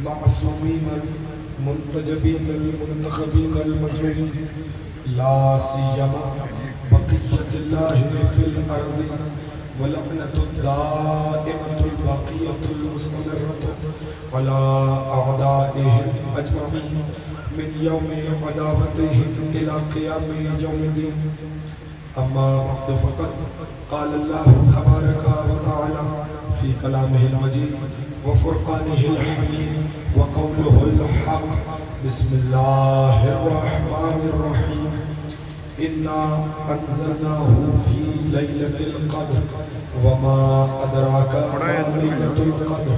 معصومين المنتجبين المنتخبين المزعومين لا سيما بقية الله في الأرض ولعنة الدائمة الباقية المستمرة على أعدائهم أجمعين من يوم عداوتهم إلى قيام يوم الدين. أما بعد فقد قال الله تبارك وتعالى في كلامه المجيد وفرقانه الحميد وقوله الحق. بسم الله الرحمن الرحيم. إنا أنزلناه في ليلة القدر وما أدراك ما ليلة القدر.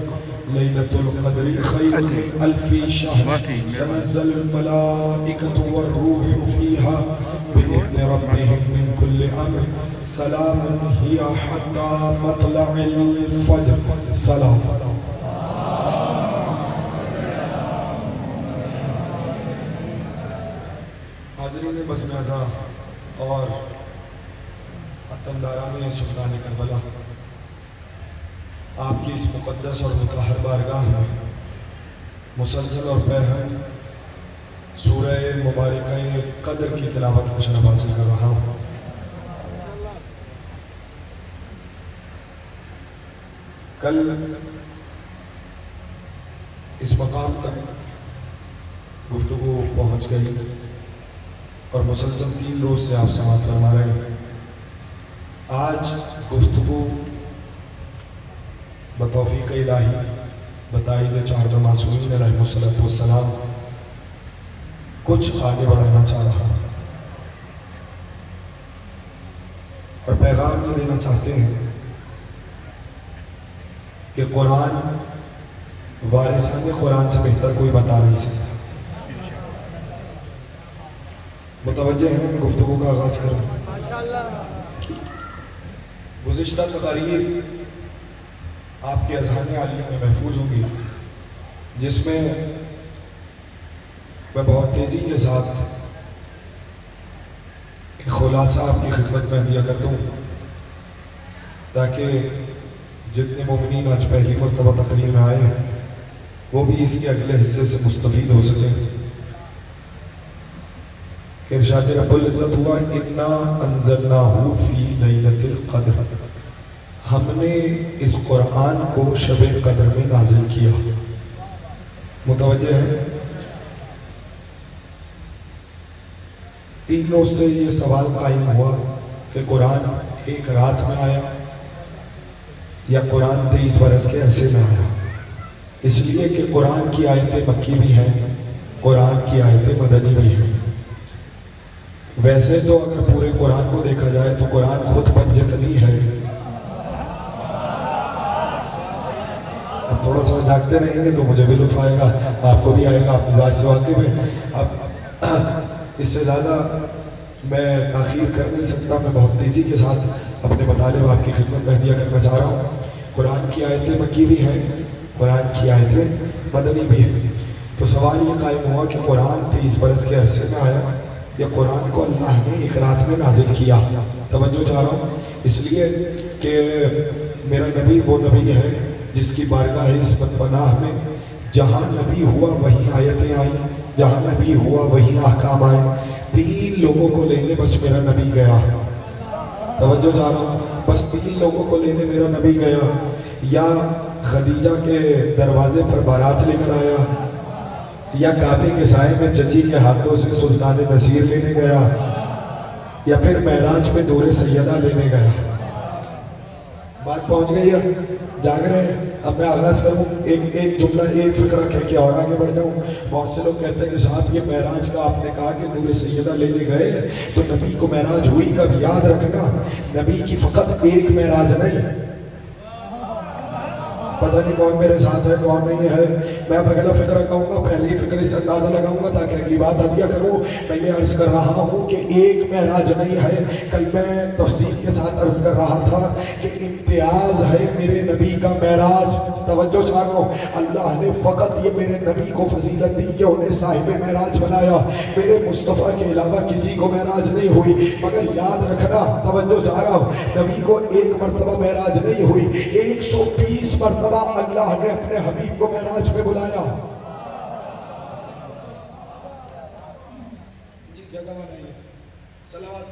ليلة القدر خير من 1000 شهر تنزل الملائكة والروح فيها بإذن ربهم من كل أمر سلام هي حتى مطلع الفجر. سلام. حاضرین بزم اعزا اور عتمداران سلطان کربلا، آپ کی اس مقدس اور مطہر بارگاہ میں مسلسل اور بہم سورہ مبارکہ قدر کی تلاوت کا شرف حاصل کر رہا ہوں۔ کل اس مقام تک گفتگو پہنچ گئی اور مسلسل 3 روز سے آپ سماعت فرما رہے ہیں۔ آج گفتگو بتوفیق الہی بتائید 4 معصومین علیہ السلام کچھ آگے بڑھانا چاہ رہا ہوں اور پیغام یہ دینا چاہتے ہیں کہ قرآن وارثان قرآن سے بہتر کوئی بتا نہیں سکتا۔ متوجہ ہیں میں گفتگو کا آغاز کر رہا ہوں۔ گزشتہ تقاریر آپ کے اذہان عالیہ میں محفوظ ہوں گی، جس میں میں بہت تیزی کے ساتھ ایک خلاصہ آپ کی خدمت میں دیا کرتا ہوں تاکہ جتنے مومنین آج پہلی مرتبہ تقریر میں آئے ہیں وہ بھی اس کے اگلے حصے سے مستفید ہو سکیں۔ کہ ارشاد رب العزت ہوا انا انزلناہ فی لیلۃ القدر، ہم نے اس قرآن کو شب قدر میں نازل کیا۔ متوجہ ہے؟ 3 روز سے یہ سوال قائم ہوا کہ قرآن ایک رات میں آیا یا قرآن 23 برس کے عرصے میں آیا، اس لیے کہ قرآن کی آیتیں مکی بھی ہیں، قرآن کی آیتیں مدنی بھی ہیں۔ ویسے تو اگر پورے قرآن کو دیکھا جائے تو قرآن خود پنجتنی ہے۔ اب تھوڑا سا جاگتے رہیں گے تو مجھے بھی لطف آئے گا، آپ کو بھی آئے گا، آپ مزاج سے واقف ہیں۔ اب اس سے زیادہ میں تاخیر کر نہیں سکتا، میں بہت تیزی کے ساتھ اپنے مطالب آپ کی خدمت میں ہدیہ کرنا چاہ رہا ہوں۔ قرآن کی آیتیں مکی بھی ہیں، قرآن کی آیتیں مدنی بھی ہیں۔ تو سوال یہ قائم ہوا کہ قرآن 23 برس کے عرصے میں آیا یا قرآن کو اللہ نے ایک رات میں نازل کیا۔ توجہ چاہ رہا ہوں اس لیے کہ میرا نبی وہ نبی ہے جس کی بارگاہ عصمت پناہ میں جہاں نبی ہوا وہیں آیتیں آئیں، جہاں نبی ہوا وہیں احکام آئے۔ 3 لوگوں کو لینے بس میرا نبی گیا۔ توجہ چاہ رہا ہوں، بس 3 لوگوں کو لینے میرا نبی گیا، یا خدیجہ کے دروازے پر بارات لے کر آیا، یا کعبے کے سائے میں چچی کے ہاتھوں سے سلطان نصیر لینے گیا، یا پھر معراج میں نور سیدہ لینے گیا۔ بات پہنچ گئی ہے؟ جاگ رہے ہیں؟ اب میں آغاز کروں، ایک جملہ ایک فکرہ کہہ کے اور آگے بڑھ جاؤں۔ بہت سے لوگ کہتے ہیں کہ صاحب یہ معراج کا آپ نے کہا کہ نور سیدہ لینے گئے تو نبی کو معراج ہوئی کب؟ یاد رکھنا نبی کی فقط ایک معراج نہیں۔ پتہ نہیں کون میرے ساتھ ہے کون نہیں ہے، میں اب اگلا فکر کہوں گا، پہلی فکر اس اندازہ لگاؤں گا تاکہ اگلی بات عطیہ کروں۔ میں یہ عرض کر رہا ہوں کہ ایک معراج نہیں ہے، کل میں تفصیل کے ساتھ عرض کر رہا تھا کہ امتیاز ہے میرے نبی کا معراج۔ توجہ چاہ رہا ہوں، اللہ نے فقط یہ میرے نبی کو فضیلت دی کہ انہیں صاحب معراج بنایا، میرے مصطفیٰ کے علاوہ کسی کو معراج نہیں ہوئی۔ مگر یاد رکھنا، توجہ چاہ رہا ہوں، نبی کو ایک مرتبہ معراج نہیں ہوئی، 120 مرتبہ اللہ نے اپنے حبیب کو معراج میں بلایا۔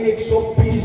120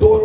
2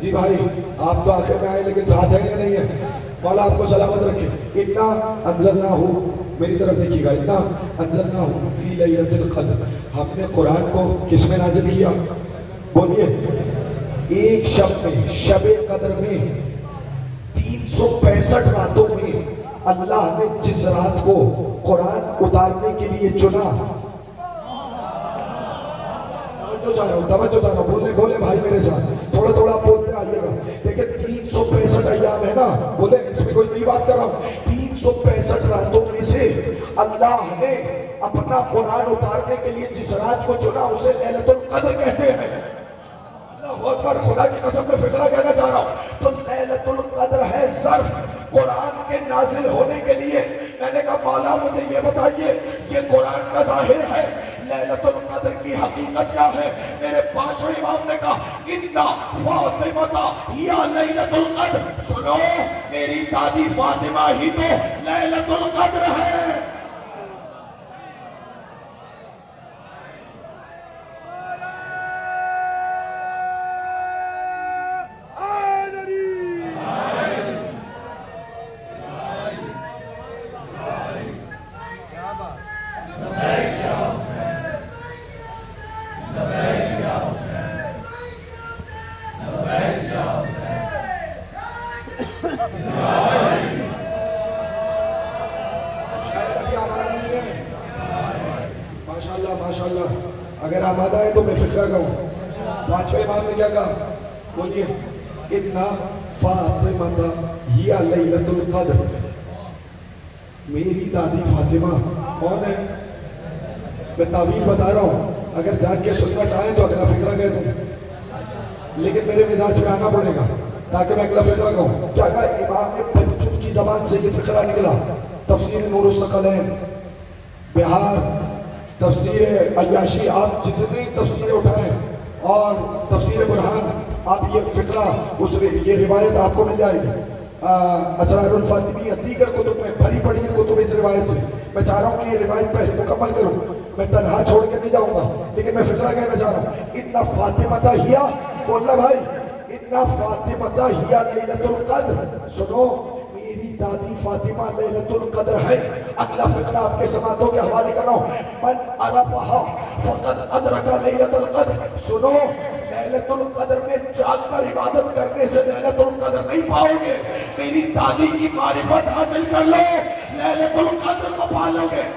جی بھائی آپ تو آخر میں آئے لیکن ساتھ ہیں یا نہیں ہے؟ مولا آپ کو سلامت رکھے۔ انا انزلناہ، میری طرف دیکھیے گا، انا انزلناہ فی لیلۃ القدر، ہم نے قرآن کو کس میں نازل کیا؟ بولیے، ایک شب میں، شب قدر میں، 365 راتوں میں اللہ نے جس رات کو قرآن اتارنے کے لیے چنا، توجہ چاہ رہا ہوں، بولے بھائی میرے ساتھ، تھوڑا تھوڑا بولتے آئیے گا۔ لیکن 365 ایام ہے نا، بولے اس میں کوئی نئی بات کر رہا ہوں، 365 راتوں میں سے اللہ نے اپنا قرآن اتارنے کے لیے جس رات کو چنا اسے لیلۃ القدر کہتے ہیں۔ اللہ اکبر، خدا کی قسم میں فکرہ کہنا چاہ رہا ہوں، تو لیلۃ القدر ہے ظرف قرآن کے نازل ہونے کے لیے۔ میں نے کہا مولا مجھے یہ بتائیے، یہ قرآن کا ظاہر ہے، لیلۃ القدر کی حقیقت کیا ہے؟ میرے پانچویں امام نے کہا اِنَّ فاطمہ ہی لیلۃ القدر، سنو میری دادی فاطمہ ہی تو لیلۃ القدر ہے۔ ماشاءاللہ، اگر آمادہ ہے تو میں فکرہ کہوں۔ پانچویں امام نے کیا کہا؟ بولیے، اِنَّ فاطمہ ہی لیلۃ القدر، میری دادی فاطمہ کون ہے؟ میں تعویل بتا رہا ہوں، اگر جاگ کے سننا چاہیں تو اگلا فکرہ کہہ دوں، لیکن میرے مزاج میں آنا پڑے گا تاکہ میں اگلا فکرہ کہوں۔ کیا کہا امام نے پنجم کی زبان سے یہ فکرہ نکلا؟ تفسیر نور الثقلین، بہار، تفسیر عیاشی، آپ جتنے تفسیریں اٹھائیں، اور تفسیر برہان، آپ یہ فقرہ یہ روایت آپ کو مل جائے گی۔ اسرار الفاطمیہ دیگر کتب میں بھری پڑی ہے کتب اس روایت سے۔ میں چاہ رہا ہوں کہ یہ روایت پہلے مکمل کروں، میں تنہا چھوڑ کے نہیں جاؤں گا، لیکن میں فقرہ کہنا چاہ رہا ہوں۔ اِنَّ فاطمہ ہی، بولنا بھائی، اِنَّ فاطمہ ہی لیلۃ القدر، سنو میری دادی فاطمہ لیلۃ القدر ہے۔ اگلا فقرہ آپ کے سماعتوں کے حوالے کر رہا ہوں، من عرفہا فقد ادرک لیلۃ القدر، سنو لیلۃ القدر میں جاگ کر عبادت کرنے سے لیلۃ القدر نہیں پاؤ گے، میری دادی کی معرفت حاصل کر لو، لیلۃ القدر کو پالو گے۔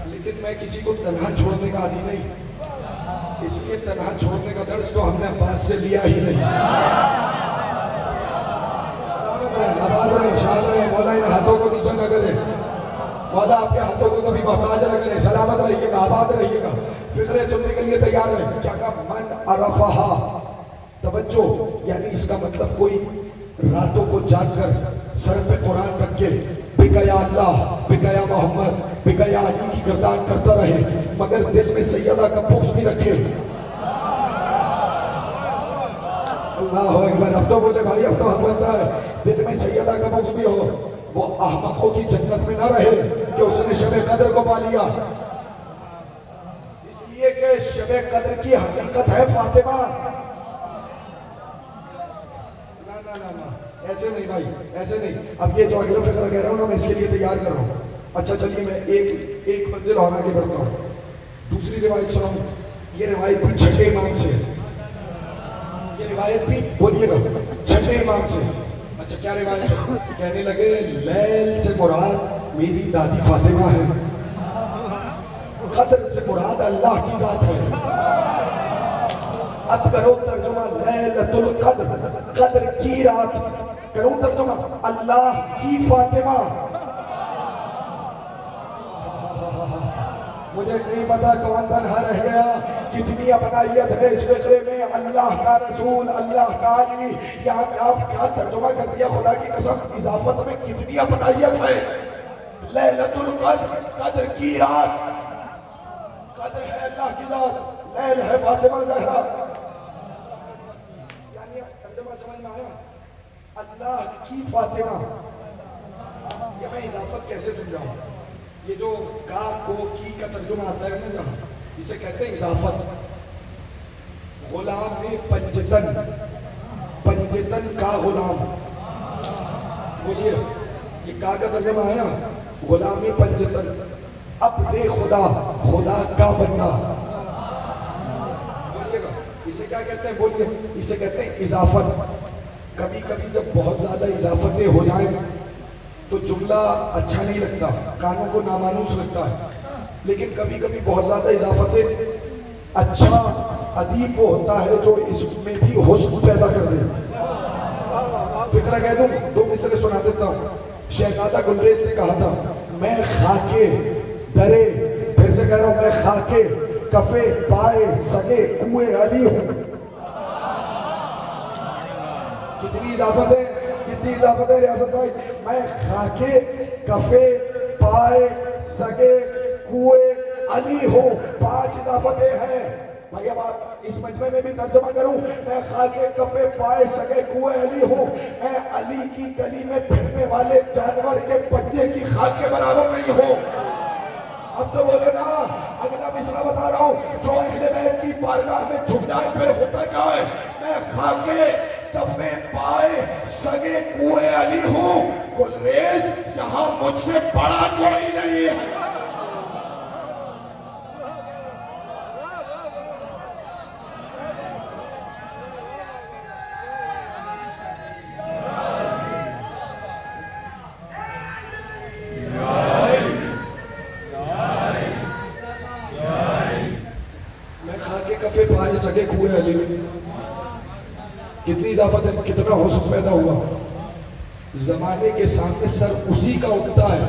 لیکن میں کسی کو تنہا چھوڑنے کا عادی نہیں، اس لیے تنہا چھوڑنے کا درس تو ہم نے عباس سے لیا ہی نہیں۔ آباد رہے، شاد رہے، مولا ان ہاتھوں کو نیچے نہ کرے، مولا آپ کے ہاتھوں کو کبھی محتاج نہ کرے، سلامت رہیے گا، آباد رہیے گا۔ فقرے سننے کے لیے تیار رہے۔ کیا کہا؟ من عرفہا، توجہ، یعنی اس کا مطلب کوئی راتوں کو جاگ کر سر پہ قرآن رکھ کے بکا یا اللہ، بکا یا محمد، بکا یا علی کی گردان کرتا رہے، مگر دل میں سیدہ کا بغض بھی رکھے۔ اللہ اکبر، اب تو بولے بھائی، اب تو حق بنتا ہے، دل میں سیدہ کا بغض بھی ہو، وہ احمقوں کی جنت میں نہ رہے کہ اس نے شب قدر کو پا لیا، اس لیے کہ شب قدر کی حقیقت ہے فاطمہ۔ ایسے نہیں بھائی، ایسے نہیں۔ اب یہ جو اگلا فقرہ کہہ رہا ہوں نا، میں اس کے لیے تیار کر رہا ہوں۔ اچھا چلیے میں ایک منزل اور آگے بڑھتا ہوں، دوسری روایت سناؤں۔ یہ روایت بھی چھٹے امام سے، یہ روایت بھی بولیے گا چھٹے امام سے۔ اچھا کیا روایت ہے؟ کہنے لگے لیل سے مراد میری دادی فاطمہ ہے، قدر سے مراد اللہ کی ذات ہے۔ اب کرو ترجمہ لیلۃ القدر، قدر کی رات، کروں ترجمہ اللہ کی فاطمہ۔ مجھے نہیں پتا کون تنہا رہ گیا، کتنی اپنائیت ہے اس فقرے میں. اللہ کا رسول، اللہ کا علی. یہاں کیا ترجمہ کر دیا خدا کی قسم. اضافت میں کتنی اپنائیت ہے. لیلۃ القدر، قدر کی رات. قدر ہے اللہ کی ذات، لیل ہے فاطمہ زہرا. یعنی ترجمہ سمجھ میں آیا؟ اللہ کی فاطمہ. یہ میں اضافت کیسے سمجھاؤں؟ یہ جو کا کو کی کا ترجمہ آتا ہے نا جہاں، اسے کہتے ہیں اضافت. غلام میں پنجتن، پنجتن کا غلام. بولیے یہ کا ترجمہ آیا غلامی پنجتن. عبد خدا، خدا کا بندہ. بولیے گا اسے کیا کہتے ہیں؟ بولیے اسے کہتے ہیں اضافت. کبھی کبھی جب بہت زیادہ اضافتیں ہو جائیں تو جملہ اچھا نہیں لگتا، کانوں کو نامانوس لگتا ہے. لیکن کبھی کبھی بہت زیادہ اضافتیں، اچھا ادیب وہ ہوتا ہے جو اس میں بھی حسن پیدا کر دے. فکرہ کہہ دوں، دو مصرے سنا دیتا ہوں. شہزادہ گلریز نے کہا تھا میں خاکے درے، پھر سے کہہ رہا ہوں، میں خاکے کفے پائے سگے کوئے علی ہوں. کتنی اضافت ہے، کتنی اضافت ہے ریاست بھائی. میں خاکے کفے پائے سگے کوئے علی ہوں. 5 اضافتیں ہیں بھائی. اب آپ اس مجمع میں بھی ترجمہ کروں، میں خاکے کفے پائے سگے کوئے علی ہوں. میں علی کی گلی میں پھرنے والے جانور کے پنجے کی خاک کے برابر نہیں ہوں. اب تو بولے نا، اگلا مصرع بتا رہا ہوں، جو اہل بیت کی بارگاہ میں جھک جائے پھر ہوتا کیا ہے؟ میں خاکے کفے پائے سگے کوئے علی ہوں. گلریز یہاں مجھ سے بڑا کوئی نہیں ہے. کفے پائے سگے کوئے علی. کتنی اضافت ہے، کتنا حسن پیدا ہوا. زمانے کے سامنے سر اسی کا اٹھتا ہے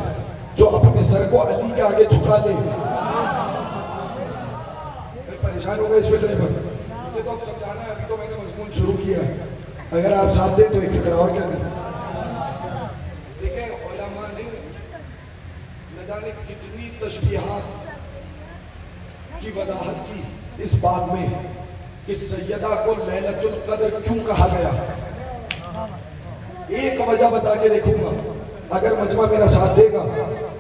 جو اپنے سر کو علی کے آگے جھکا لے. میں پریشان ہو گیا اس فکرے پر. مجھے تو اب سمجھانا ہے، ابھی تو میں نے مضمون شروع کیا ہے. اگر آپ ساتھ دیں تو ایک فکر اور کیا دیں. دیکھیں علماء نے نہ جانے کتنی تشبیہات کی وضاحت کی اس بات میں کہ سیدہ کو لیلۃ القدر کیوں کہا گیا. ایک وجہ بتا کے دیکھوں گا. اگر مجمع میرا ساتھ دے گا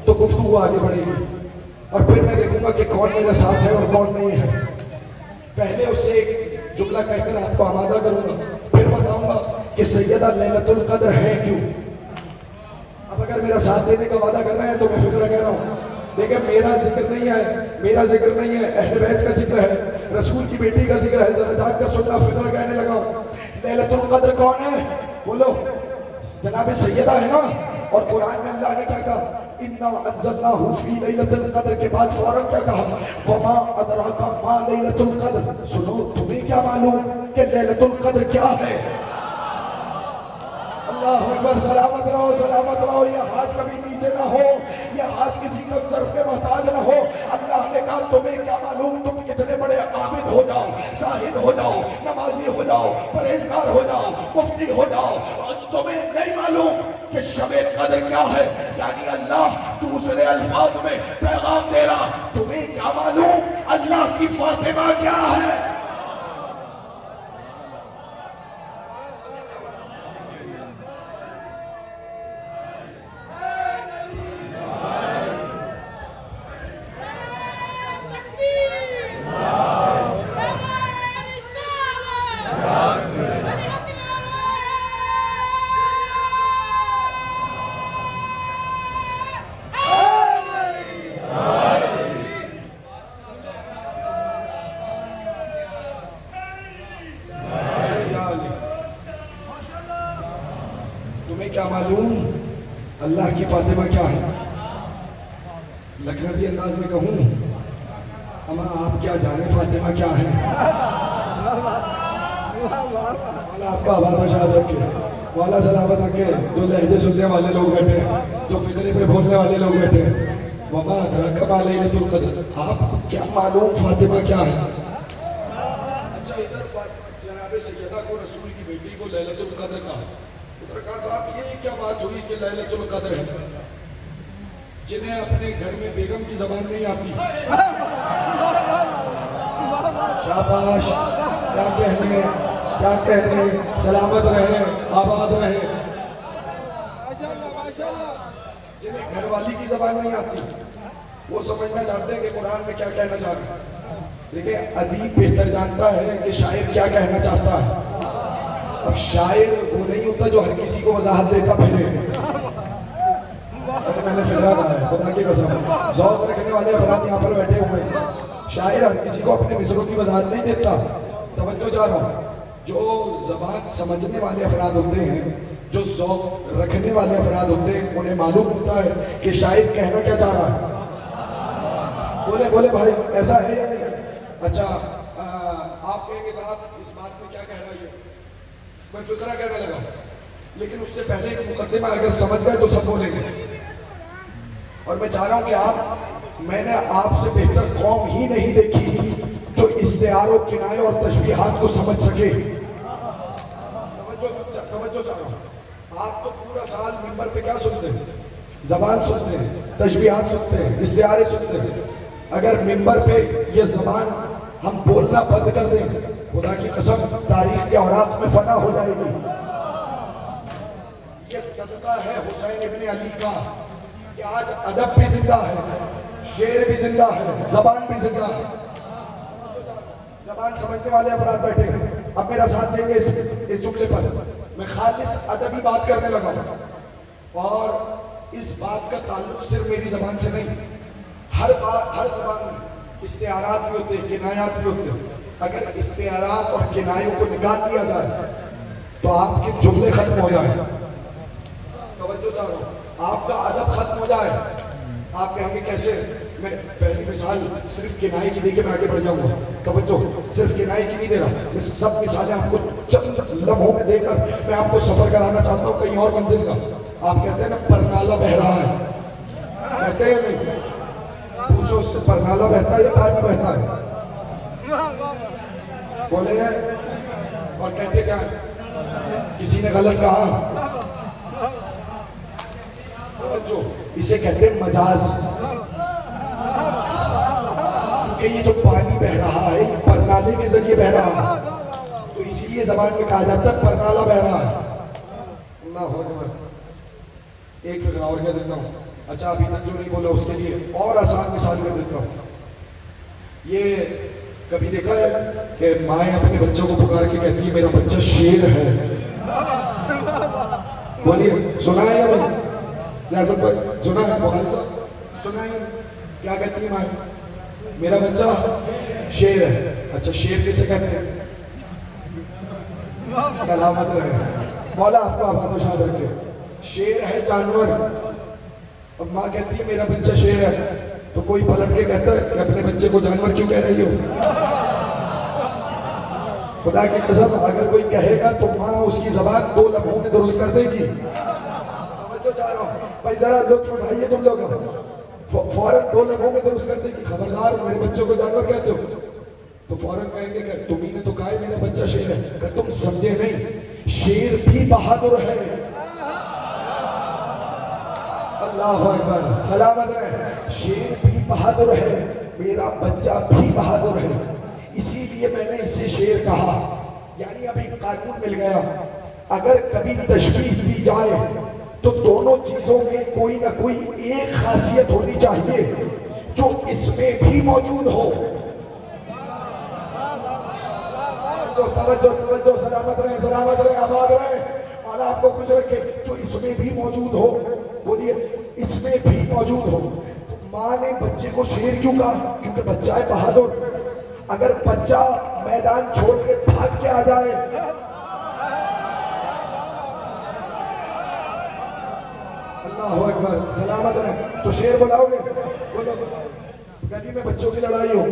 تو گفتگو آگے بڑھے گی، اور پھر میں دیکھوں گا کہ کون میرا ساتھ ہے اور کون نہیں ہے. پہلے اس سے ایک جملہ کہہ کر آپ کو آمادہ کروں گا، پھر بتاؤں گا کہ سیدہ لیلۃ القدر ہے کیوں. اب اگر میرا ساتھ دینے کا وعدہ کر رہے ہیں تو میں فکر کہہ رہا ہوں. دیکھیں میرا ذکر نہیں ہے، میرا ذکر نہیں ہے، اہل بیت کا ذکر ہے، رسول کی بیٹی کا ذکر ہے. ذرا جاگ کر سننا، فکر کہنے لگا ہوں. لیلۃ القدر کون ہے؟ بولو. جناب سیدہ ہے نا. اور قرآن میں اللہ نے کیا کہا؟ اِنَّا أَنزَلْنَاهُ فِي لَيْلَةِ الْقَدْرِ کے بعد فوراً کیا کہا؟ وَمَا أَدْرَاكَ مَا لَيْلَةُ الْقَدْرِ. سنو، تمہیں کیا معلوم کہ لیلۃ القدر کیا ہے؟ اللہ اکبر. سلامت رہو، سلامت رہو. یہ ہاتھ کبھی نیچے نہ ہو، یہ ہاتھ کسی کا ظرف کے محتاج نہ ہو. اللہ نے کہا تمہیں کیا معلوم تم کتنے بڑے عابد ہو جاؤ، زاہد ہو جاؤ، نمازی ہو جاؤ، پرہیزگار ہو جاؤ، مفتی ہو جاؤ، تمہیں نہیں معلوم کہ شب قدر کیا ہے. یعنی اللہ دوسرے الفاظ میں پیغام دے رہا، تمہیں کیا معلوم اللہ کی فاطمہ کیا ہے. کیا معلوم اللہ کی فاطمہ کیا ہے. لکھنوی انداز میں کہوں، اما آپ کیا جانے فاطمہ کیا ہے. والا آپ کا آباد بشاد رکھے، والا سلامت رکھے. جو لہجے سننے والے لوگ بیٹھے، جو فکرے پہ بولنے والے لوگ بیٹھے. وما أدراك ما ليلة القدر. آپ کو کیا معلوم فاطمہ کیا ہے. جناب سیدہ کو رسول کی بیٹی کو لیلۃ القدر کہا. ادھر کہا صاحب یہ کیا بات ہوئی کہ لیلۃ القدر ہے؟ جنہیں اپنے گھر میں بیگم کی زبان نہیں آتی. شاباش، کیا کہنے، سلامت رہے، آباد رہے. جنہیں گھر والی کی زبان نہیں آتی وہ سمجھنا چاہتے ہیں کہ قرآن میں کیا کہنا چاہتے ہیں. دیکھیں ادیب بہتر جانتا ہے کہ شاعر کیا کہنا چاہتا ہے. اب شاعر وہ نہیں ہوتا جو ہر کسی کو وضاحت دیتا پھرے. میں نے فکرہ کہا ہے، خدا کی قسم، ذوق رکھنے والے افراد یہاں پر بیٹھے ہوئے ہیں. شاعر ہر کسی کو اپنے مصروں کی وضاحت نہیں دیتا. توجہ چاہ رہا ہوں. جو زبان سمجھنے والے افراد ہوتے ہیں، جو ذوق رکھنے والے افراد ہوتے ہیں، انہیں معلوم ہوتا ہے کہ شاعر کہنا کیا چاہ رہا ہے. بولے بھائی ایسا ہے یا نہیں؟ اچھا آپ کہیں گے صاحب اس بات میں کیا کہہ رہا ہے؟ میں فکرہ کہنے لگا، لیکن اس سے پہلے ایک مقدمہ اگر سمجھ گئے تو سب بولیں گے. اور میں چاہ رہا ہوں کہ میں نے آپ سے بہتر قوم ہی نہیں دیکھی جو استعار و کنایہ اور تشبیہات کو سمجھ سکے. توجہ چاہ رہا ہوں. آپ تو پورا سال منبر پہ کیا سنتے ہیں؟ زبان سنتے ہیں، تشبیہات سنتے ہیں، استعارے سنتے ہیں. اگر منبر پہ یہ زبان ہم بولنا بند کر دیں، خدا کی قسم تاریخ کے اوراق میں فنا ہو جائے گی. یہ صدقہ ہے حسین ابن علی کا کہ آج ادب بھی زندہ ہے، شعر بھی زندہ ہے، زبان بھی زندہ ہے. زبان سمجھنے والے افراد بیٹھے ہیں. اب میرا ساتھ دیں گے اس جملے پر. میں خالص ادبی بات کرنے لگا ہوں، اور اس بات کا تعلق صرف میری زبان سے نہیں. ہر زبان میں استعارات بھی ہوتے ہیں، کنایات بھی ہوتے ہیں. اگر استعارات اور کنایوں کو نکال دیا جائے تو آپ کے جملے ختم ہو جائیں. توجہ چاہ رہا ہوں. آپ کا ادب ختم ہو جائے. آپ کہیں گے کیسے؟ میں پہلی مثال صرف کنائے کی دے کے میں آگے بڑھ جاؤں گا. توجہ، صرف کنائے کی نہیں دے رہا، میں سب مثالیں آپ کو چند لمحوں میں دے کر میں آپ کو سفر کرانا چاہتا ہوں کہیں اور منزل کا. آپ کہتے ہیں نا پرنالہ بہہ رہا ہے، کہتے ہیں نہیں؟ پوچھو اس سے پرنالہ بہتا ہے یا پانی بہتا ہے؟ بولے ہیں اور کہتے کیا ہے؟ کسی نے غلط کہا. توجہ، اسے کہتے ہیں مجاز. کیونکہ یہ جو پانی بہ رہا ہے یہ پرنالے کے ذریعے بہ رہا ہے، تو اسی لیے زبان میں کہا جاتا ہے پرنالہ بہ رہا ہے. اللہ اکبر. ایک فکرہ اور کہہ دیتا ہوں. اچھا ابھی تک جو نہیں بولا اس کے لیے اور آسان مثال کر دیتا ہوں. یہ کبھی دیکھا ہے کہ مائیں اپنے بچوں کو پکار کے کہتی ہے میرا بچہ شیر ہے؟ بولیے سنا ہے یا نہیں؟ ریاست بھائی سنا ہے؟ بخاری صاحب سنا ہے؟ کیا کہتی ہے مائیں؟ میرا بچہ شیر ہے. اچھا شیر کسے کہتے ہیں؟ سلامت رہے، مولا آپ کو آباد و شاد رکھے. شیر ہے جانور. اب ماں کہتی ہے میرا بچہ شیر ہے، تو کوئی پلٹ کے کہتا ہے کہ اپنے بچے کو جانور کیوں کہہ رہی ہو؟ خدا کی قسم اگر کوئی کہے گا تو ماں اس کی زبان 2 لمحوں میں درست کر دے گی. توجہ چاہ رہا ہوں بھائی، ذرا لطف اٹھائیے تم لوگ. فوراً 2 لمحوں میں درست کر دے گی خبردار میرے بچوں کو جانور کہتے ہو. تو فوراً کہیں گے کہ تم ہی نے تو کہا ہے میرا بچہ شیر ہے. کہ تم سمجھے نہیں، شیر بھی بہادر ہے. اللہ اکبر، سلامت رہے. شیر بھی بہادر ہے، میرا بچہ بھی بہادر ہے. اسی لیے میں نے اسے شیر کہا. یعنی اب ایک قانون مل گیا، اگر کبھی تشبیہ دی جائے تو دونوں چیزوں میں کوئی نہ کوئی ایک خاصیت ہونی چاہیے جو اس میں بھی موجود ہو. توجہ، سلامت رہے، آباد رہے، مولا آپ کو خوش رکھے. جو اس میں بھی موجود ہو، بولیے اس میں بھی موجود ہو. ماں نے بچے کو شیر کیوں کہا؟ کیونکہ بچہ ہے بہادر. اگر بچہ میدان چھوڑ کے بھاگ کے آ جائے، اللہ اکبر، سلامت رہے، تو شیر بلاؤ گے؟ بولو. گلی میں بچوں کی لڑائی ہو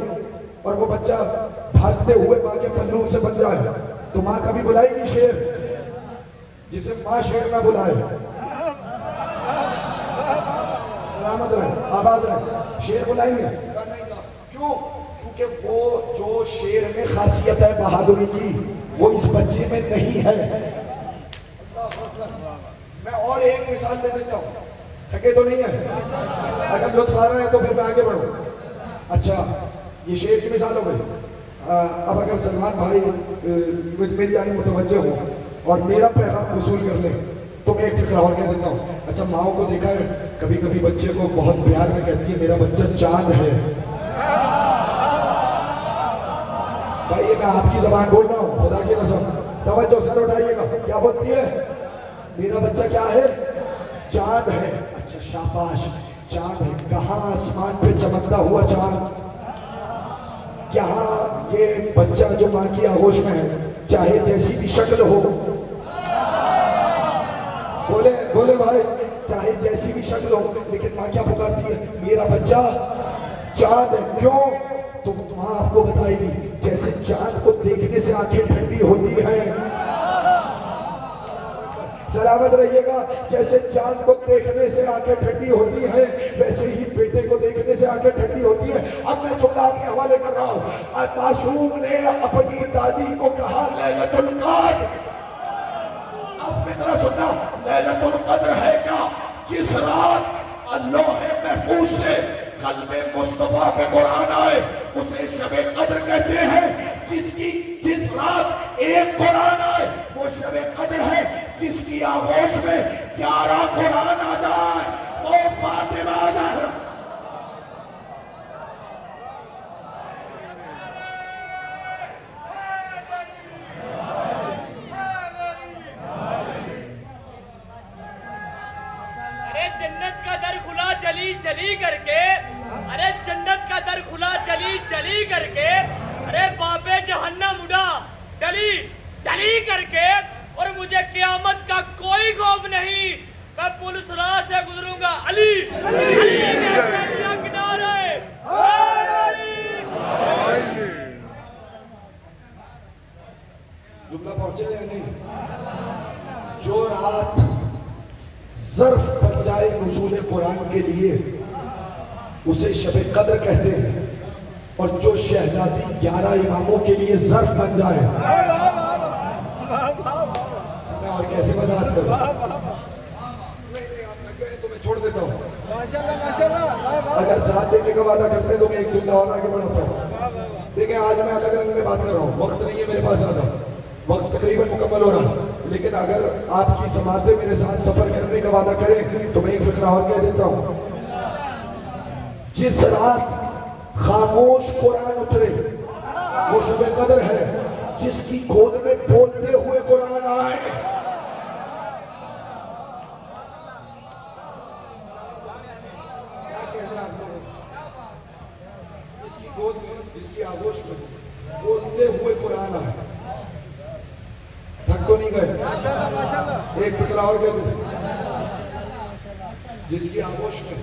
اور وہ بچہ بھاگتے ہوئے ماں کے پلوں سے بن جائے تو ماں کبھی بلائے گی شیر؟ جسے ماں شیر نہ بلائے. سلامت رہے، آباد رہے. شیر بلائیں گے؟ کیوں؟ کہ وہ جو شیر میں خاصیت ہے بہادری کی وہ اس بچے میں نہیں ہے. میں اور ایک مثال دے دیتا ہوں, تھکے تو نہیں ہے؟ اگر لطف آ رہا ہے تو پھر میں آگے بڑھوں. اچھا یہ شیر کی مثال ہو گئی. اب اگر سلمان بھائی میری یعنی متوجہ ہو اور میرا پیغام وصول کر لیں تو میں ایک فکر اور کہہ دیتا ہوں. اچھا ماؤں کو دیکھا ہے کبھی کبھی بچے کو بہت پیار میں کہتی ہے میرا بچہ چاند ہے. بھائی یہ میں آپ کی زبان بول رہا ہوں, خدا کی قسم توجہ سر اٹھائیے گا. کیا بولتی ہے؟ میرا بچہ کیا ہے؟ چاند ہے. اچھا شاباش, چاند ہے. کہاں آسمان پہ چمکتا ہوا چاند؟ یہاں یہ بچہ جو ماں کی آغوش میں ہے چاہے جیسی بھی شکل ہو, بولے بولے بھائی, چاہے جیسی بھی شکل ہو لیکن ماں کیا پکارتی ہے؟ میرا بچہ چاند ہے. کیوں؟ تو ماں آپ کو بتائے گی جیسے چاند کو دیکھنے سے آنکھیں ٹھنڈی ہوتی ہیں, سلامت رہیے گا, جیسے چاند کو دیکھنے سے آنکھیں ٹھنڈی ہوتی ہیں ویسے ہی بیٹے کو دیکھنے سے آنکھیں ٹھنڈی ہوتی ہیں. اب میں جملہ آپ کے حوالے کر رہا ہوں. معصوم نے اپنی دادی کو کہا لیلۃ القدر. اب فکرہ سننا, لیلۃ القدر ہے کیا؟ جس رات لوح محفوظ سے قلب مصطفیٰ پہ قرآن آئے اسے شب قدر کہتے ہیں. جس رات ایک قرآن آئے وہ شب قدر ہے. جس کی آغوش میں 11 قرآن آ جائے وہ فاطمہ زہرا. ارے جنت کا در کھلا چلی چلی کر کے, ارے جنت کا در کھلا چلی چلی کر کے, ارے بابے جہنم اڑا ڈلی ڈلی کر کے, اور مجھے قیامت کا کوئی خوف نہیں. میں پولیس راہ سے گزروں گا علی علی کے کنارے. جملہ پہنچے یا نہیں؟ جو رات ظرف بن جائے نزول قرآن کے لیے اسے شب قدر کہتے ہیں, اور جو شہزادی 11 اماموں کے لیے ظرف بن جائے, میں اور کیسے وضاحت کروں؟ تو میں چھوڑ دیتا ہوں. اگر ساتھ دینے کا وعدہ کرتے ہیں تو میں ایک جملہ اور آگے بڑھاتا ہوں. دیکھیں آج میں الگ رنگ میں بات کر رہا ہوں, وقت نہیں ہے میرے پاس زیادہ, وقت تقریباً مکمل ہو رہا, لیکن اگر آپ کی سماعتیں میرے ساتھ سفر کرنے کا وعدہ کریں تو میں ایک فقرہ اور کہہ دیتا ہوں. جس رات خاموش قرآن اترے وہ شب قدر ہے. جس کی گود میں بولتے ہوئے قرآن آئے, کیا کہنا آپ لوگوں, جس کی گود میں جس کی آغوش میں بولتے ہوئے قرآن آئے. تھک تو نہیں گئے؟ ایک فکرہ اور کہہ دوں, جس کی آغوش میں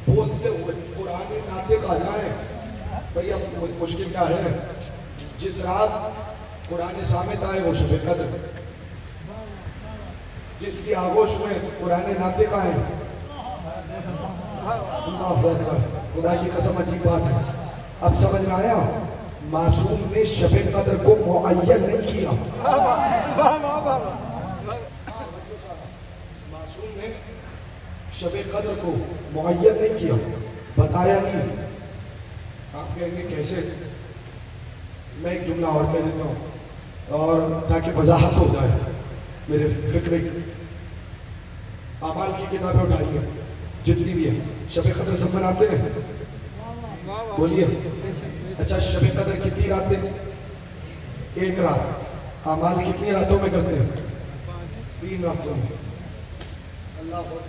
بولتے ہوئے قرآن ناطق آ جائیں. بھئی اب مشکل کیا ہے؟ جس رات قرآن صامت آئے وہ شب قدر, جس کی آغوش میں قرآن ناطق آئے. اللہ اکبر, خدا کی قسم عجیب بات ہے. اب سمجھ میں آیا؟ معصوم نے شب قدر کو معین نہیں کیا. معصوم نے شب قدر کو معین نہیں کیا, بتایا نہیں. آپ کہیں گے کیسے؟ میں ایک جملہ اور کہہ دیتا ہوں اور تاکہ وضاحت ہو جائے میرے فکرے کی. اعمال کی کتابیں اٹھائیے جتنی بھی ہیں, شب قدر سب مناتے ہیں, بولیے. اچھا شب قدر کتنی راتیں؟ ایک رات. اعمال کتنی راتوں میں کرتے ہیں؟ 3 راتوں میں. اللہ اکبر,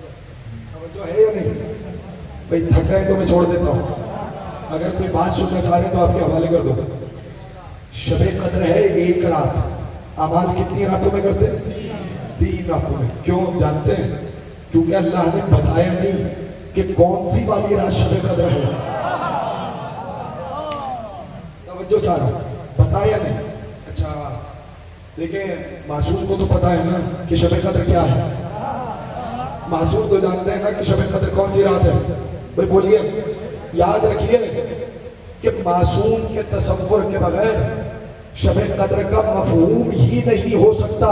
توجہ ہے یا نہیں؟ بھئی تھک گئے تو میں چھوڑ دیتا ہوں, اگر کوئی بات سننا چاہ رہے ہیں تو آپ کے حوالے کر دو. شب قدر ہے 1 رات. اعمال کتنی راتوں میں کرتے ہیں؟ 3 راتوں میں. کیوں جانتے ہیں؟ کیونکہ اللہ نے بتایا نہیں کہ کون سی والی رات شب قدر ہے. توجہ چاہ رہا ہوں, بتایا نہیں. اچھا دیکھیں معصوم کو تو پتا ہے نا کہ شب قدر کیا ہے. معصوم تو جانتے ہیں نا کہ شب قدر کون سی رات ہے. بھئی بولیے, یاد رکھیے کہ معصوم کے تصور کے بغیر شب قدر کا مفہوم ہی نہیں ہو سکتا.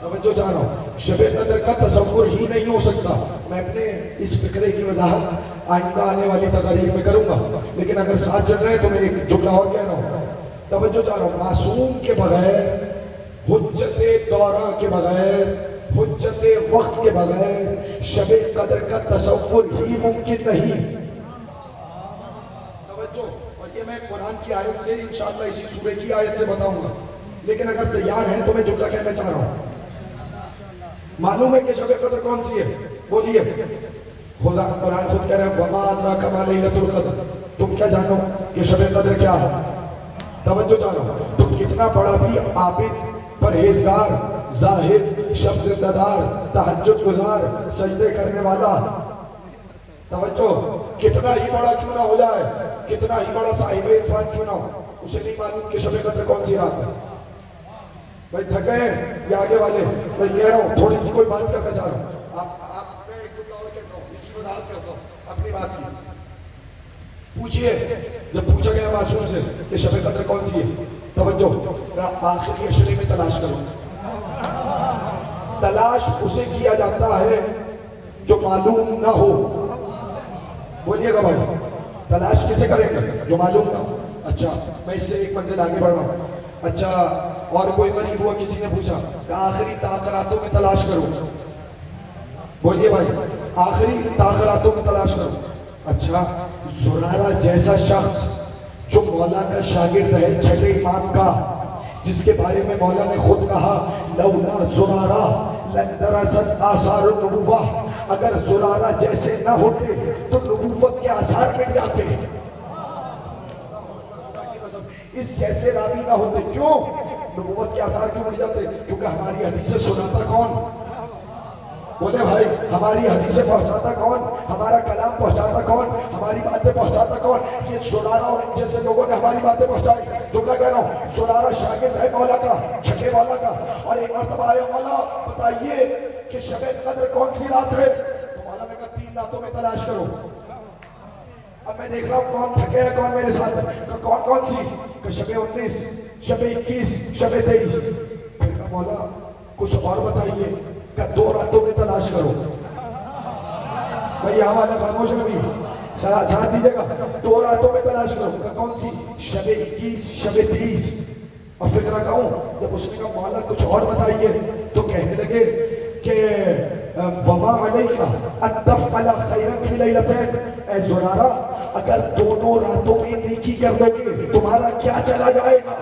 توجہ چاہ رہا ہوں، شب قدر کا تصور ہی نہیں ہو سکتا. میں اپنے اس فکرے کی وضاحت آئندہ آنے والی تقاریر میں کروں گا، لیکن اگر ساتھ چل رہے ہیں تو میں ایک جملہ اور کہہ رہا ہوں. توجہ چاہ رہا ہوں، معصوم کے بغیر، حجت دورہ کے بغیر، حجت وقت کے بغیر شب قدر کا تصور ہی ممکن نہیں. توجہ، اور یہ میں قرآن کی آیت سے انشاءاللہ اسی سورہ کی آیت سے بتاؤں گا، لیکن اگر تیار ہیں تو میں جملہ کہنا چاہ رہا ہوں. معلوم ہے کہ شب قدر کون سی ہے؟ بولیے. خدا قرآن خود کہہ رہا ہے وَمَا أَدْرَاكَ مَا لَيْلَةُ الْقَدْرِ. تم کیا جانو کہ شب قدر کیا ہے؟ توجہ چاہ رہا ہوں، تم کتنا بڑا بھی عابد، پرہیزگار، زاہد، شب زندہ دار، تہجد گزار، سجدے کرنے والا، توجہ، کتنا ہی بڑا کیوں نہ ہو جائے، کتنا ہی بڑا صاحب عرفان کیوں نہ ہو، اسے نہیں معلوم کہ شب قدر کون سی رات ہے. بھائی تھکے ہیں یا آگے والے؟ میں کہہ رہا ہوں تھوڑی سی کوئی بات کرنا چاہ رہا ہوں. آپ میں ایک جملہ اور کہتا ہوں، اس کی وضاحت کرتا ہوں اپنی بات کی. پوچھئے، جب پوچھا گیا معصوم سے کہ شب قدر کون سی ہے، توجہ، آخری عشرے میں تلاش کرو. تلاش اسے کیا جاتا ہے جو معلوم نہ ہو. بولیے گا بھائی، تلاش کسے کریں گے؟ جو معلوم نہ ہو. اچھا، میں اس سے ایک منزل آگے بڑھ رہا ہوں. اچھا، اور کوئی غریب ہوا، کسی نے پوچھا کہ آخری تاخراتوں میں تلاش کرو. بولیے بھائی، آخری تاخراتوں میں تلاش کرو. اچھا، زرارہ جیسا شخص جو مولا کا شاگرد ہے، چھٹے امام کا، جس کے بارے میں مولا نے خود کہا لولا زرارہ لندرست آثار النبوہ، اگر زرارہ جیسے نہ ہوتے تو نبوت کے آثار مٹ جاتے. اس جیسے راوی نہ ہوتے، کیوں نبوت کے آثار کیوں مٹ جاتے؟ کیونکہ ہماری حدیثیں سناتا کون؟ بولے بھائی، ہماری حدیثیں پہنچاتا کون؟ ہمارا کلام پہنچاتا کون؟ ہماری باتیں پہنچاتا کون؟ یہ زرارہ اور ان جیسے لوگوں نے ہماری باتیں پہنچائی. جملہ کہہ رہا ہوں، زرارہ شاگرد ہے مولا کا، چھٹے والا کا، اور ایک مرتبہ آئے مولا بتائیے کہ شب قدر کون سی رات ہے؟ تو مولا نے کہا 3 راتوں میں تلاش کرو. اب میں دیکھ رہا ہوں کون تھکے ہے، کون میرے ساتھ ہے، کون سی؟ کہ شب 19، شب 21، شب 23. پھر کہا مولا کچھ اور بتائیے. کہ 2 راتوں میں تلاش کرو. بھئی یہاں والا خاموش ہے بھی، ساتھ دیجئے گا. 2 راتوں میں تلاش کرو. کہ کون سی؟ شب 21، شب 30. اور فکرہ کہوں، جب اس نے کہا مولا کچھ اور بتائیے، تو کہنے لگے کہ وَمَا عَلَيْكَ أَن تَفْعَلَ خَيْرًا فِي لَيْلَتَيْنِ. اے زرارہ، اگر دونوں راتوں میں نیکی کر لو گے تمہارا کیا چلا جائے گا؟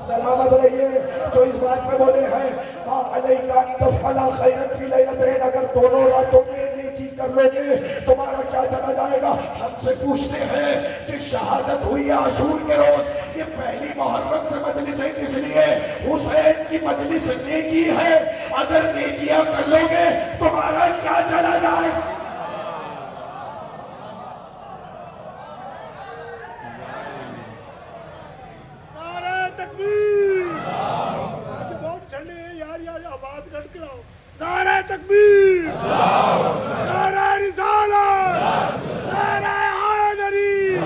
سلامت رہیے جو اس بات میں بولے ہیں مَا عَلَيْكَ أَن تَفْعَلَ خَيْرًا فِي لَيْلَتَيْنِ. اگر دونوں راتوں میں نیکی کر لو گے تمہارا کیا چلا جائے گا؟ ہم سے پوچھتے ہیں کہ شہادت ہوئی عاشور کے روز، یہ پہلی محرم سے مجلس ہے، اس لیے حسین کی مجلس نیکی ہے، اگر نیکیاں کر لو گے تمہارا کیا چلا جائے گا؟ نعرہ تکبیر، نعرہ رسالت، نعرہ حیدری،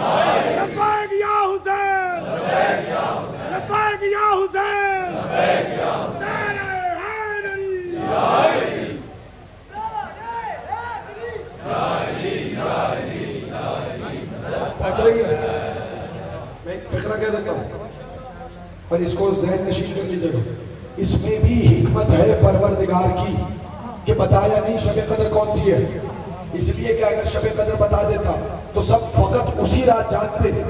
لبیک یا حسین، لبیک یا حسین، نعرہ حیدری، پہنچ رہی ہے. میں ایک فکرہ کہہ دیتا ہوں اور اس کو ذہن نشین کر لیجیے گا. اس میں بھی حکمت ہے پروردگار کی کہ بتایا نہیں شب قدر کون سی ہے، اس لیے کہ اگر شب قدر بتا دیتا تو سب فقط اسی رات جاگتے. میں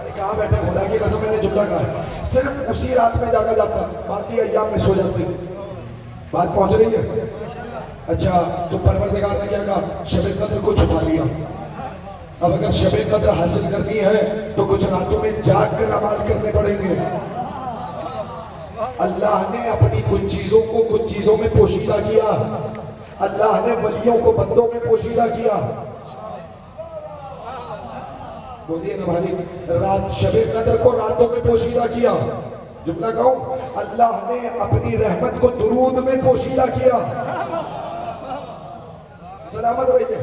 نے کہا بیٹھے خدا کی قسم، میں نے جملہ کہا ہے، صرف اسی رات میں جاگا جاتا، باقی ایام میں سو جاتے. بات پہنچ رہی ہے؟ اچھا، تو پروردگار نے کیا کہا؟ شب قدر کو چھپا لیا. اب اگر شب قدر حاصل کرنی ہے تو کچھ راتوں میں جاگ کر اعمال کرنے پڑیں گے. اللہ نے اپنی کچھ چیزوں کو کچھ چیزوں میں پوشیدہ کیا. اللہ نے ولیوں کو بندوں میں پوشیدہ کیا. بولیے نا بھائی، رات شب قدر کو راتوں میں پوشیدہ کیا. جملہ کہوں، اللہ نے اپنی رحمت کو درود میں پوشیدہ کیا. سلامت رہیے.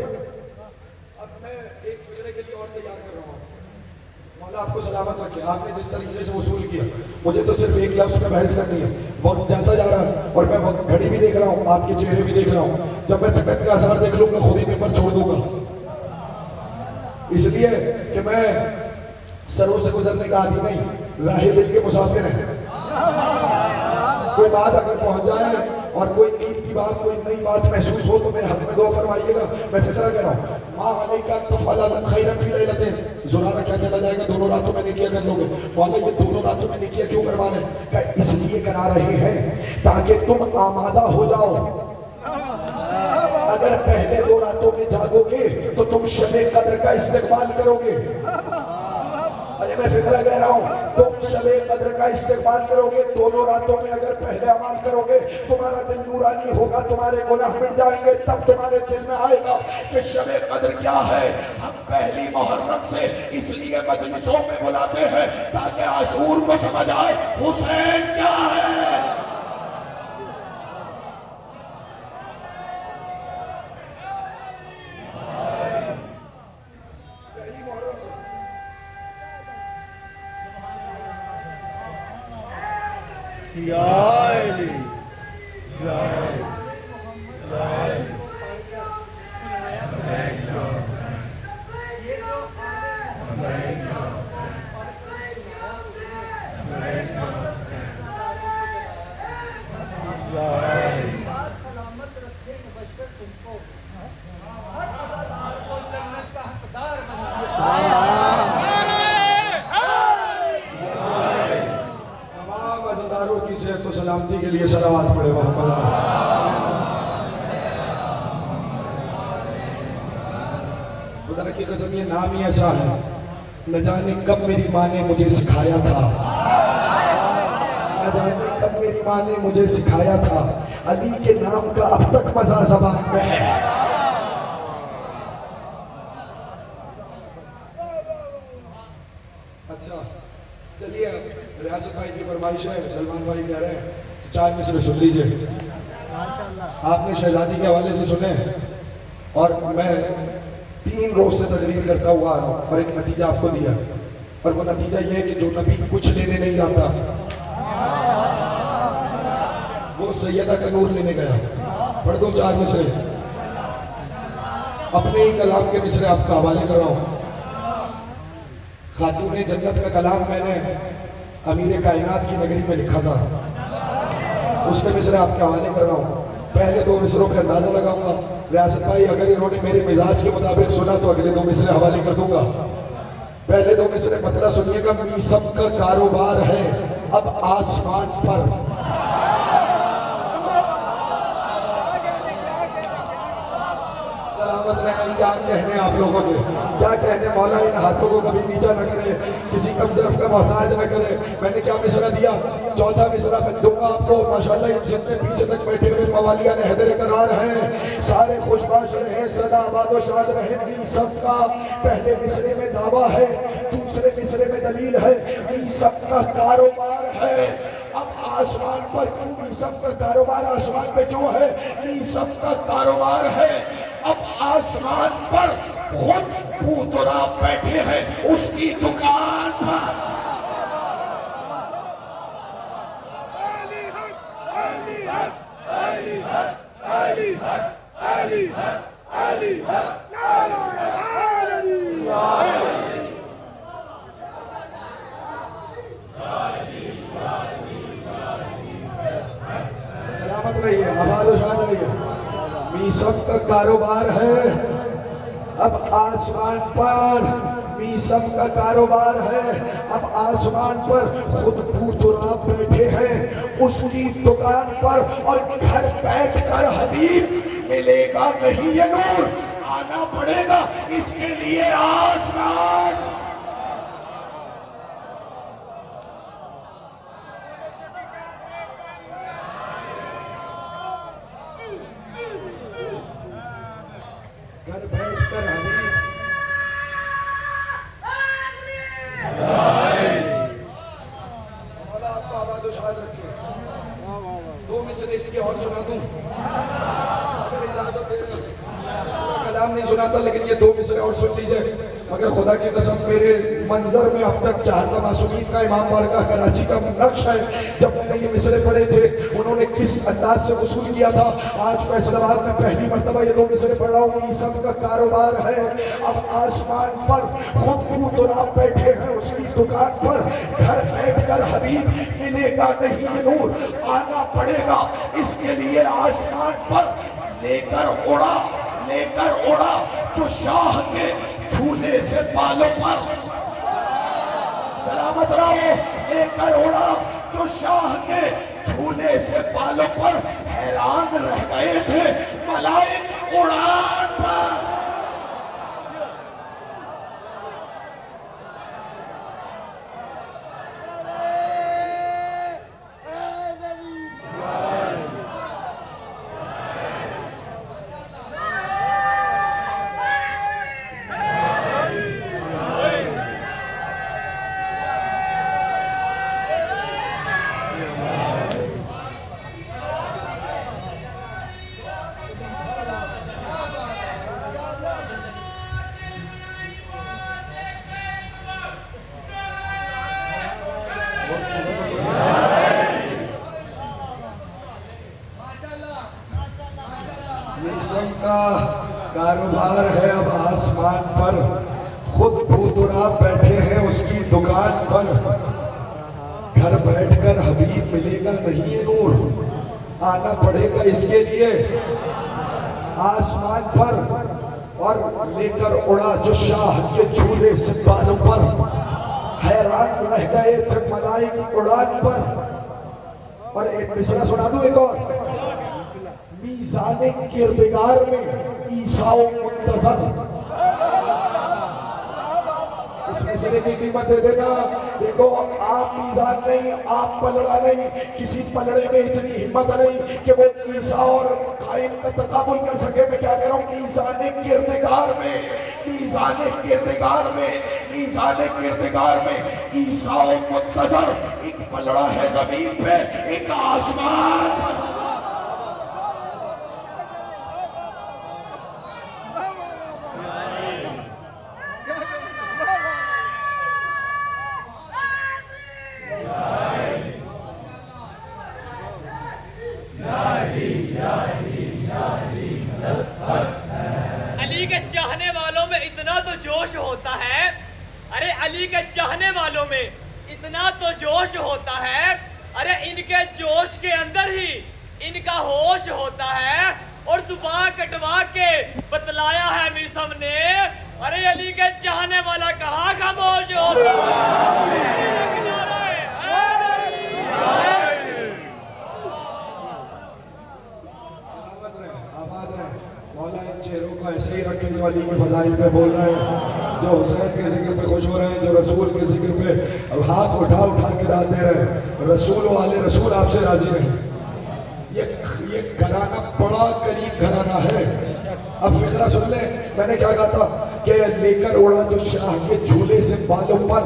اب میں ایک فجرے کے لیے اور تیار کر رہا ہوں. مولا آپ کو سلامت رکھے. آپ نے جس طریقے سے وصول کیا, مجھے تو صرف ایک لفظ میں بحث کرنی ہے. وقت جاتا جا رہا ہے اور میں گھڑی بھی دیکھ رہا ہوں, آپ کے چہرے بھی دیکھ رہا ہوں. جب میں تھکن کا اثر دیکھ لوں گا خود ہی پیپر چھوڑ دوں گا, اس لیے کہ میں سروں سے گزرنے کا عادی نہیں, راہ دل کے مسافر ہیں. کوئی بات اگر پہنچ جائے اور کوئی قیمتی بات, کوئی نئی بات محسوس ہو تو میرے حق میں دعا فرمائیے گا. میں فکرہ کہہ رہا ہوں, ماں علیکہ تفعل خیرن فی لیلتین, زنارہ کیا چلا جائے گا, دونوں راتوں میں نیکیاں کر لو گے. مولا یہ دونوں راتوں میں نیکیاں کیوں کروا رہے ہیں؟ کہ اس لیے کرا رہے ہیں تاکہ تم آمادہ ہو جاؤ. اگر پہلے 2 راتوں میں جاگو گے تو تم شب قدر کا استقبال کرو گے. ارے میں فکرہ کہہ رہا ہوں, تم شب قدر کا استقبال کرو گے. دونوں راتوں میں اگر پہلے عمل کرو گے تمہارا دل نورانی ہوگا, تمہارے گناہ مٹ جائیں گے. تب تمہارے دل میں آئے گا کہ شب قدر کیا ہے. ہم پہلی محرم سے اس لیے مجلسوں میں بلاتے ہیں تاکہ عاشور کو سمجھ آئے حسین کیا ہے. یا علی یا سلامت رکھے مبشر تم کو, جنت کا حقدار تمام عزاداروں کی صحت و سلامتی کے لیے صلوات پڑھے محمد. خدا کی قسم یہ نام ہی ایسا ہے, نہ جانے کب میری ماں نے مجھے سکھایا تھا, نہ جانے کب میری ماں نے مجھے سکھایا تھا. علی کے نام کا اب تک مزہ زبان میں ہے. اچھا چلیے, ریاست بھائی کی فرمائش ہے, سلمان بھائی کہہ رہے ہیں 4 مصرے سن لیجئے. آپ نے شہزادی کے حوالے سے سنے اور میں 3 روز سے تقریر کرتا ہوا اور ایک نتیجہ آپ کو دیا, اور وہ نتیجہ یہ ہے کہ جو نبی کچھ لینے نہیں جاتا وہ سیدہ کا نور لینے گیا. پڑھ دو 4 مصرے, اپنے ہی کلام کے مصرے آپ کا حوالے کر رہا ہوں. خاتون جنت کا کلام میں نے امیر کائنات کی نگری میں لکھا تھا, اس کے مصرے آپ کے حوالے کر رہا ہوں. پہلے 2 مصروں پہ اندازہ لگاؤں گا. ریاست بھائی اگر انہوں نے میرے مزاج کے مطابق سنا تو اگلے 2 مصرے حوالے کر دوں گا. پہلے 2 مصرے مطلب سنیے گا. میسم کا کاروبار ہے اب آسمان پر, سلامت رہیں. کیا کہنے آپ لوگوں کے, کیا کہنے. مولا ان ہاتھوں کو کبھی نیچا نہ کرے, کسی کمزرف کا محتاج نہ کرے. میں نے کیا مصرع دیا, 4تھا مصرع میں دوں گا آپ کو. ماشاءاللہ ان جتنے پیچھے تک بیٹھے ہوئے موالیان حیدر کرار ہیں, سارے خوشباش رہیں, سدا آباد و شاد رہیں. میسم کا پہلے مصرے میں دعویٰ ہے, دوسرے مصرے میں دلیل ہے. میسم کا کاروبار ہے اب آسمان پر. کیوں میسم کا کاروبار آسمان پہ کیوں ہے؟ میسم کا کاروبار ہے اب آسمان پر. خود پوترا بیٹھے ہیں اس کی دکان پر. علی حق علی حق علی حق علی حق علی حق علی حق نعرہ علی. سلامت رہیے, آباد و شاد رہیے. میسم کا کاروبار ہے اب آسمان پر. میسم کا کاروبار ہے اب آسمان پر. خود پوترا بیٹھے ہیں اس کی دکان پر, اور گھر بیٹھ کر حبیب ملے گا نہیں یہ نور, آنا پڑے گا اس کے لیے آسمان. گھر بیٹھ کر حبیب مولا آپ کو آباد و شاد رکھے. 2 مصرے اس کے اور سنا دوں اگر اجازت دے رہے. سنا تھا لیکن یہ 2 مصرے اور سن لیجئے. مگر خدا کی قسم میرے منظر میں اب تک چہتا معصومین کا امام بارگاہ کراچی کا نقش ہے. جب میں نے یہ مصرے پڑھے تھے انہوں نے کس انداز سے وصول کیا تھا. آج فیصل آباد میں پہلی مرتبہ یہ 2 مصرے پڑھ رہا ہوں. عیسیٰ کا کاروبار ہے اب آسمان پر خود تراب بیٹھے ہیں اس کی دکان پر. گھر بیٹھ کر حبیب ملے گا نہیں یہ نور آنا پڑے گا اس کے لیے آسمان پر. لے کر اڑا جو شاہ کے جھولے سے بالوں پر. سلامت رہو. لے کر اڑا جو شاہ کے جھولے سے بالوں پر. حیران رہ گئے تھے ملائک اڑان پر. کاروبار ہے اب آسمان پر خود بھوتراب بیٹھے ہیں اس کی دکان پر. گھر بیٹھ کر حبیب ملے گا نہیں یہ نور آنا پڑے گا اس کے لیے آسمان پر. اور لے کر اڑا جو شاہ کے جھولے سے بالوں پر. حیران رہ گئے تھے ملائک اڑان پر. اور ایک مصرع سنا دوں ایک اور. میزان کردگار میں عیسیٰ و منتظر. اس مصرے کی قیمت دے دینا. دیکھو آپ میزان نہیں آپ پلڑا نہیں. کسی پلڑے میں اتنی ہمت نہیں کہ وہ عیسیٰ اور قائم کا تقابل کر سکے. میں کیا کہہ رہا ہوں میزان کردگار میں میزان کردگار میں میزان کردگار میں عیسیٰ و منتظر. ایک پلڑا ہے زمین پہ ایک آسمان پر. علی کے چاہنے والوں میں اتنا تو جوش ہوتا ہے. ارے علی کے چاہنے والوں میں اتنا تو جوش ہوتا ہے. ارے ان کے جوش کے اندر ہی ان کا ہوش ہوتا ہے. اور زبان کٹوا کے بتلایا ہے میسم نے. ارے علی کے چاہنے والا کہاں خاموش ہوتا ہے. مولا ان چہروں کو ایسے ہی رکھے جو علی کے فضائل پہ بول رہے ہیں, جو حسین کے ذکر پہ خوش ہو رہے ہیں, جو رسول کے ذکر پہ اب ہاتھ اٹھا کے داد دے رہے ہیں. رسول و آل رسول آپ سے راضی رہیں. یہ گھرانہ بڑا قریب گھرانہ ہے. اب فقرہ سن لیں, میں نے کیا کہا تھا کہ لے کر اڑا جو شاہ کے جھولے سے بالوں پر.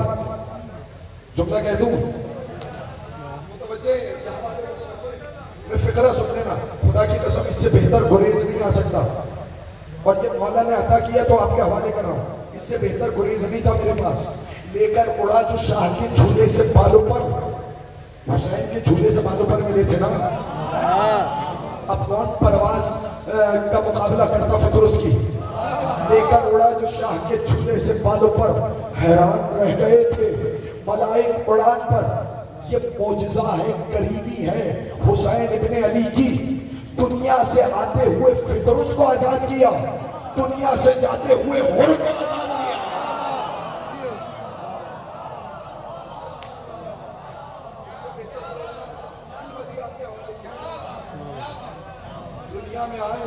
جملہ کہہ دوں میں فقرہ سن لینا, خدا کی قسم اس سے بہتر گریز نہیں آ سکتا. اور یہ مولا نے عطا کیا تو آپ کے حوالے کر رہا ہوں, اس سے بہتر گریز نہیں تھا میرے پاس. لے کر اڑا جو شاہ کے جھولے سے بالوں پر. حسین کے جھولے سے بالوں پر ملے تھے نا. اب کون پرواز کا مقابلہ کرتا فطرس کی. لے کر اڑا جو شاہ کے جھولے سے بالوں پر. حیران رہ گئے تھے ملائک اڑان پر. یہ معجزہ ہے, قریبی ہے حسین ابن علی کی. دنیا سے آتے ہوئے فطرس کو آزاد کیا, دنیا سے جاتے ہوئے حر کو آزاد کیا. دنیا میں آئے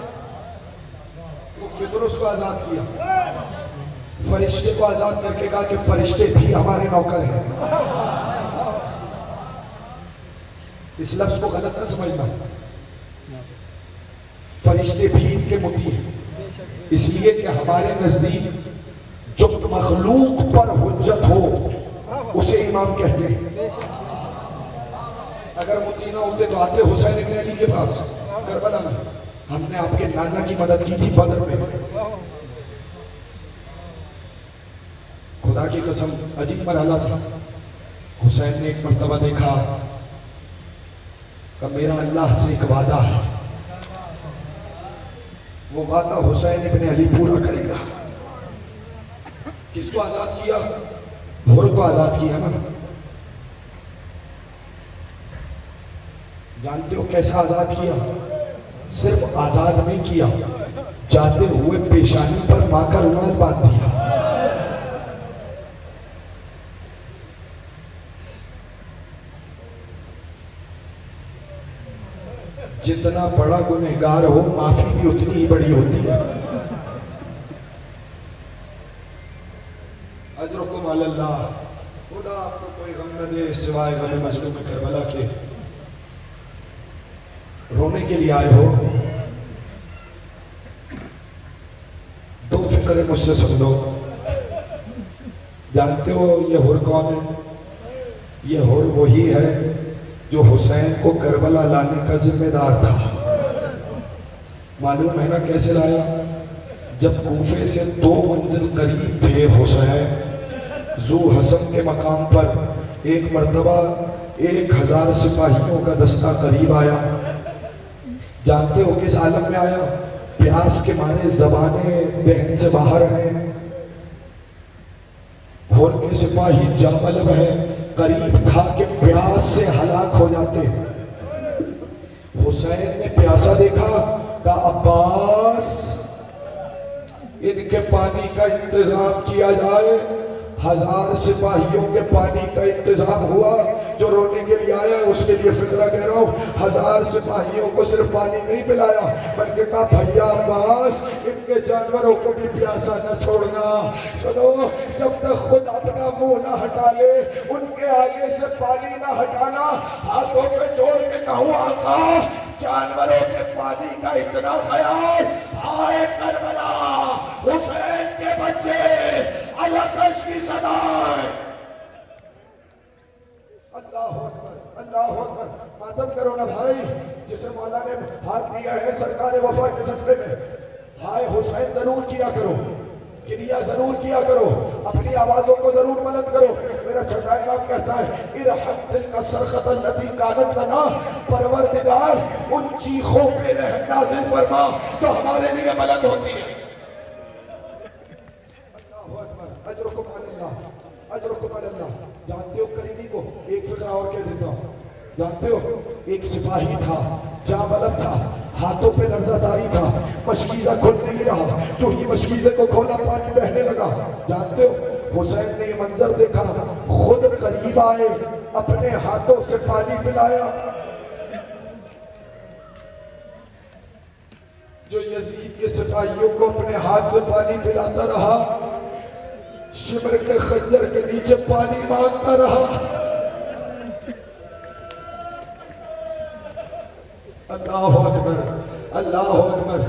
تو فطرس کو آزاد کیا, فرشتے کو آزاد کر کے کہا کہ فرشتے بھی ہمارے نوکر ہیں. اس لفظ کو غلط نہ سمجھنا, فرشتے بھی ان کے مطیع ہیں, اس لیے کہ ہمارے نزدیک جو مخلوق پر حجت ہو اسے امام کہتے ہیں. اگر مطیع نہ ہوتے تو آتے حسین ابن علی کے پاس کربلا میں. ہم نے آپ کے نانا کی مدد کی تھی بدر میں, خدا کی قسم عجیب مرحلہ تھا. حسین نے ایک مرتبہ دیکھا کہ میرا اللہ سے ایک وعدہ ہے, وہ وعدہ حسین ابن علی پورا کرے گا. کس کو آزاد کیا؟ حر کو آزاد کیا نا. جانتے ہو کیسا آزاد کیا؟ صرف آزاد نہیں کیا, جاتے ہوئے پیشانی پر ماں کا رومال باندھ دیا. جتنا بڑا گنہگار ہو معافی بھی اتنی ہی بڑی ہوتی ہے. اجرکم علی اللہ. خدا آپ کو کوئی غم نہ دے سوائے غم مظلوم کربلا کے. رونے کے لیے آئے ہو؟ دو فکریں مجھ سے سن لو. جانتے ہو یہ حر کون ہے؟ یہ حر وہی ہے جو حسین کو کربلا لانے کا ذمہ دار تھا. معلوم ہے نا کیسے لایا؟ جب کوفے سے 2 منزل قریب تھے حسین, ذو حسن کے مقام پر ایک مرتبہ 1000 سپاہیوں کا دستہ قریب آیا. جانتے ہو کس عالم میں آیا؟ پیاس کے مارے زبانیں بہن سے باہر ہیں. حر کے سپاہی جاملب ہیں, قریب تھا کہ پیاس سے ہلاک ہو جاتے. حسین نے پیاسا دیکھا, کہا عباس ان کے پانی کا انتظام کیا جائے. 1000 سپاہیوں کے پانی کا انتظام ہوا. جو رونے کے لیے آیا اس کے لیے فکرہ کہہ رہا ہوں. 1000 سپاہیوں کو صرف پانی نہیں پلایا بلکہ کہا بھیا عباس ان کے جانوروں کو بھی پیاسا نہ چھوڑنا. سنو, جب تک خود اپنا منہ نہ ہٹا لے ان کے آگے سے پانی نہ ہٹانا. ہاتھوں پہ جوڑ کے کہوں آقا جانوروں کے پانی کا اتنا خیال. ہائے کربلا, حسین کے بچے, الکش کی صدائیں. اللہ اکبر, اللہ اکبر. ماتم کرو نا بھائی جسے مولا نے ہاتھ دیا ہے سرکار وفا کے صدقے میں. ہائے حسین ضرور کیا کرو, کریا ضرور کیا کرو, اپنی آوازوں کو ضرور بلند کرو. میرا چھٹا امام کہتا ہے ارحم تلک الصرخۃ التی کانت لنا, پروردگار ان چیخوں پہ رحم نازل فرما جو ہمارے لیے بلند ہوتی ہے. اللہ اکبر. اجرکم علی اللہ, اجرکم علی اللہ. جانتے ہو قریبی کو ایک فکرہ اور کہہ دیتا ہوں. جانتے ہو ایک سپاہی تھا, جاملب تھا, ہاتھوں پہ لرزہ داری تھا, مشکیزہ کھل نہیں رہا. جو ہی مشکیزے کو کھولا پانی بہنے لگا. جانتے ہو حسین نے یہ منظر دیکھا, خود قریب آئے, اپنے ہاتھوں سے پانی پلایا. جو یزید کے سپاہیوں کو اپنے ہاتھ سے پانی پلاتا رہا, شمر کے خنجر کے نیچے پانی مانگتا رہا. اللہ اکبر, اللہ اکبر.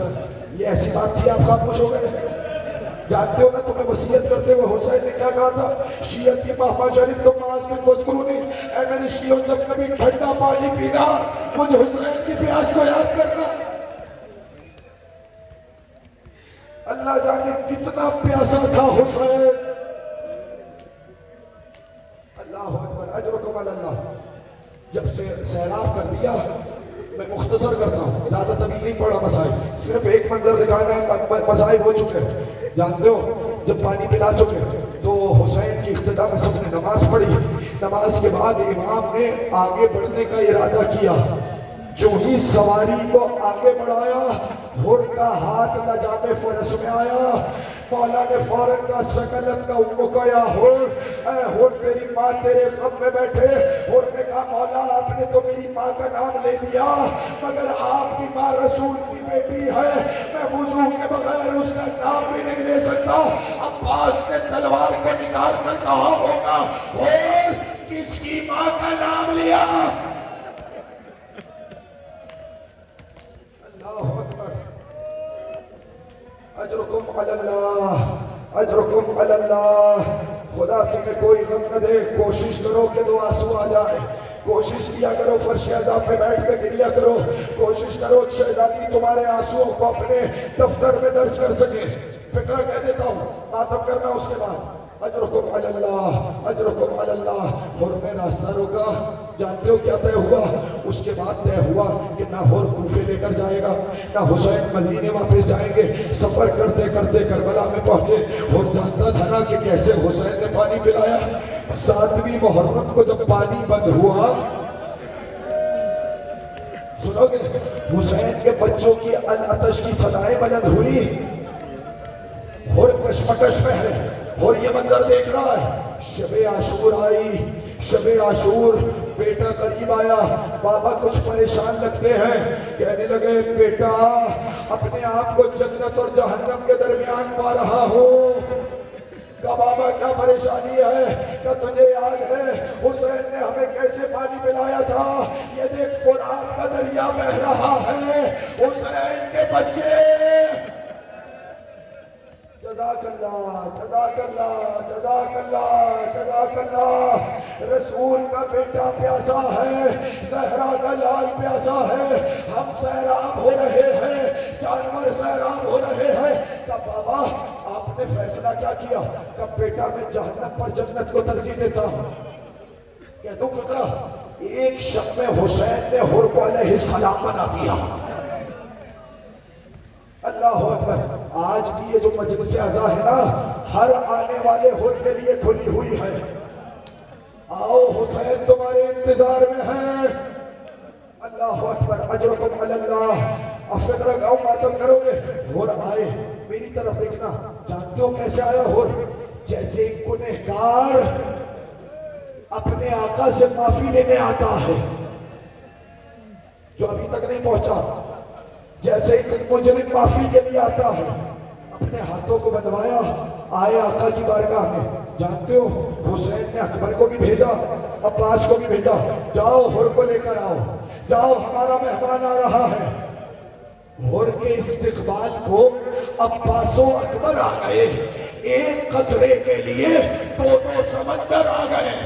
یہ ایسی بات تھی آپ خاموش ہو گئے. جانتے ہو نا تمہیں وصیت کرتے ہوئے حسین نے کیا کہا تھا؟ شیعتی مہما شریف تو معاذ بن وذکرونی, اے میرے شیعوں جب کبھی ٹھنڈا پانی پینا مجھ حسین کی پیاس کو یاد کرنا. اللہ جانے کتنا پیاسا تھا حسین. اللہ اکبر. اجرکم علی اللہ. جب سے سیراب کر دیا, میں مختصر کرتا ہوں, زیادہ طویل نہیں پڑا مسائل, صرف ایک منظر دکھانا ہے, مسائل ہو چکے. جانتے ہو جب پانی پلا چکے تو حسین کی اختتام میں سب نے نماز پڑھی. نماز کے بعد امام نے آگے بڑھنے کا ارادہ کیا. جو ہی سواری کو آگے بڑھایا, حر کا ہاتھ نجام فرس میں آیا. مولا نے فوراً کا سکنت کا حکم کا, یا حر, اے حر تیری ماں تیرے غم میں بیٹھے. حر نے کہا مولا آپ نے تو میری ماں کا نام لے دیا مگر آپ کی ماں رسول کی بیٹی ہے, میں وضو کے بغیر اس کا نام بھی نہیں لے سکتا. عباس نے تلوار کو نکال کر کہا ہوگا حر کس کی ماں کا نام لیا. اللہ اکبر. اجرکم علی اللہ, اجرکم علی اللہ. خدا تمہیں کوئی غم نہ دے. کوشش کرو کہ 2 آنسو آ جائے. کوشش کیا کرو فرش عذاب پہ بیٹھ کے گریا کرو. کوشش کرو شہزادی تمہارے آنسوؤں کو اپنے دفتر میں درج کر سکے. فکرہ کہہ دیتا ہوں, ماتم کرنا اس کے بعد. اجرکم علی اللہ اجرکم علی اللہ. ہور نے راستہ روکا. جانتے ہو کیا طے ہوا؟ اس کے بعد طے ہوا کہ نہ ہور کوفے لے کر جائے گا نہ حسین مدینے واپس جائیں گے. سفر کرتے کرتے کربلا میں پہنچے. ہور جانتا تھا نا کہ کیسے حسین نے پانی پلایا. 7ویں محرم کو جب پانی بند ہوا، سنو گے، حسین کے بچوں کی العطش کی صدائیں بلند ہوئی. اور کشمکش میں ہے اور یہ منظر دیکھ رہا ہے. شب عاشور آئی. شب عاشور بیٹا قریب آیا. بابا کچھ پریشان لگتے ہیں. کہنے لگے بیٹا اپنے آپ کو جنت اور جہنم کے درمیان پا رہا ہوں. کہا بابا کیا پریشانی ہے؟ کہا تجھے یاد ہے حسین نے ہمیں کیسے پانی پلایا تھا؟ یہ دیکھ فرات کا دریا بہہ رہا ہے. حسین کے بچے جزاک اللہ جزاک اللہ جزاک اللہ جزاک اللہ. رسول کا بیٹا پیاسا ہے، زہرا کا لال پیاسا ہے. ہم سیراب ہو رہے ہیں، جانور سیراب ہو رہے ہیں. کہا بابا آپ نے فیصلہ کیا کیا؟ کہا بیٹا میں جہنم پر جنت کو ترجیح دیتا ہوں. کہہ دوں فقرہ، ایک شب میں حسین نے ہور کو علیہ السلام بنا دیا. اللہ اکبر. آج بھی یہ جو مجلس اعزا ہے نا، ہر آنے والے ہور کے لیے کھلی ہوئی ہے. آؤ حسین تمہارے انتظار میں ہے. اللہ اکبر. اجرکم علی اللہ. اب فکر گاؤں ماتم کرو گے. ہور آئے، میری طرف دیکھنا. جانتے ہو کیسے آیا ہور؟ جیسے گنہگار اپنے آقا سے معافی لینے آتا ہے جو ابھی تک نہیں پہنچا. جیسے ایک مجرم معافی کے لیے آتا ہے. اپنے ہاتھوں کو بندوایا، آئے آقا کی بارگاہ میں. جانتے ہو حسین نے اکبر کو بھی بھیجا، عباس کو بھی بھیجا، جاؤ ہور کو لے کر آؤ، جاؤ ہمارا مہمان آ رہا ہے. ہور کے استقبال کو عباس و اکبر آ گئے. ایک قطرے کے لیے دونوں سمندر آ گئے.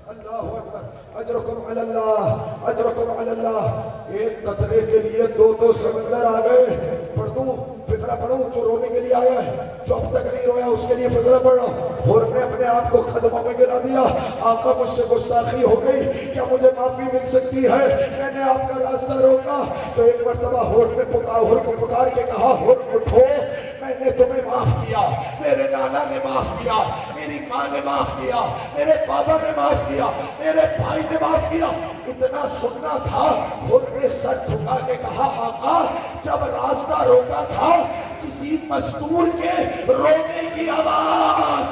اللہ اکبر. اجرکم علی اللہ اجرکم علی اللہ. ایک قطرے کے لیے دو سمندر آ گئے. پڑھ دوں فقرہ پڑھوں؟ جو رونے کے لیے آیا ہے، جو اب تک نہیں رویا، اس کے لیے فقرہ پڑھ رہا ہوں. ہور نے اپنے آپ کو قدموں میں گرا دیا. آقا مجھ سے گستاخی ہو گئی، کیا مجھے معافی مل سکتی ہے؟ میں نے آپ کا راستہ روکا. تو ایک مرتبہ ہور کو پکار کے کہا ہور اٹھو، میں نے تمہیں معاف کیا، میرے نانا نے معاف کیا، میری ماں نے معاف کیا، میرے بابا نے معاف کیا، میرے بھائی نے معاف کیا. اتنا سننا تھا. ہور نے سر جھکا کے کہا آقا جب راستہ روکا تھا کسی مزدور کے رونے کی آواز.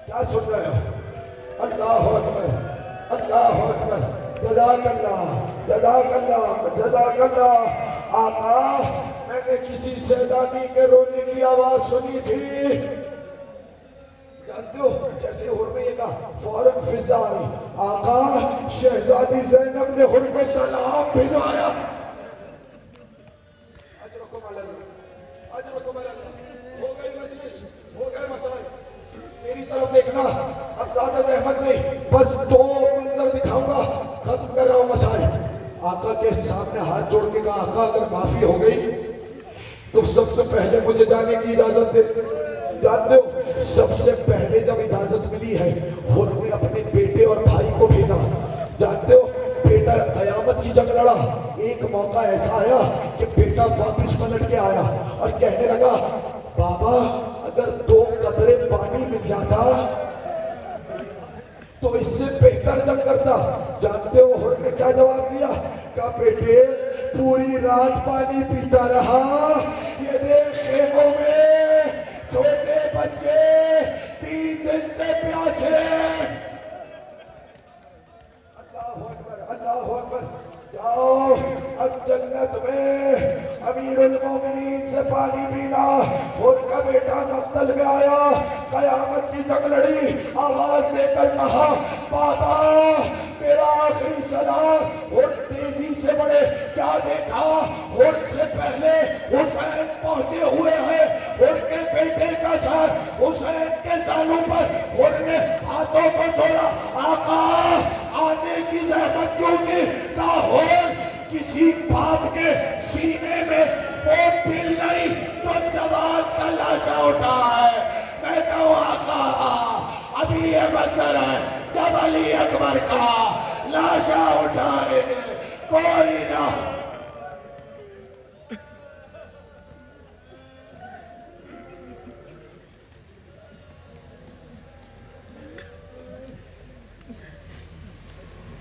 کیا سن رہے ہو؟ اللہ اکبر اللہ اکبر. جزاک اللہ جزاک اللہ جزاک اللہ. آقا میں نے کسی سیدانی کے رونے کی آواز سنی تھی. جانتے ہو جیسے ہور نے یہ کہا فوراً فضا آئی. آقا شہزادی زینب نے ہور کو سلام بھجوایا. اجرکم علی اللہ اجرکم علی اللہ. ہو گئی مجلس، ہو گئے مسائل. میری طرف دیکھنا. اب زیادہ زحمت نہیں، بس 2 منظر دکھاؤں گا، ختم کر رہا ہوں مسائل. آقا کے سامنے ہاتھ جوڑ کے کہا آقا اگر معافی ہو گئی تو سب سے پہلے مجھے جانے کی اجازت دے. جانتے ہو سب سے پہلے جب اجازت ملی ہے ہور نے اپنے بیٹے اور بھائی کو بھیجا. جانتے ہو بیٹا قیامت کی جنگ لڑا. ایک موقع ایسا آیا کہ بیٹا واپس پلٹ کے آیا اور کہنے لگا بابا اگر 2 قطرے پانی مل جاتا تو اس سے بہتر جنگ کرتا. جانتے ہو ہور نے کیا جواب دیا؟ کہا بیٹے پوری رات پانی پیتا رہا، یہ دیکھ خیموں میں چھوٹے بچے 3 دن سے پیاسے. اللہ اکبر اللہ اکبر. جاؤ اب جنت میں امیر المومنین سے پانی پینا. ہور کا بیٹا مقتل میں آیا، قیامت کی جنگ لڑی، آواز دے کر کہا بابا میرا آخری سلام. ہور تیزی سے بڑھے. کیا دیکھا؟ ہور سے پہلے حسین پہنچے ہوئے ہیں. ہور کے بیٹے کا ساتھ حسین کے زانوں پر. ہور نے ہاتھوں کو جوڑا. آقا آنے کی زحمت کیوں کی؟ کہا ہور کسی باپ کے سینے میں وہ دل نہیں ابھی یہ منظر ہے جب علی اکبر کا لاشا اٹھائے کوئی نہ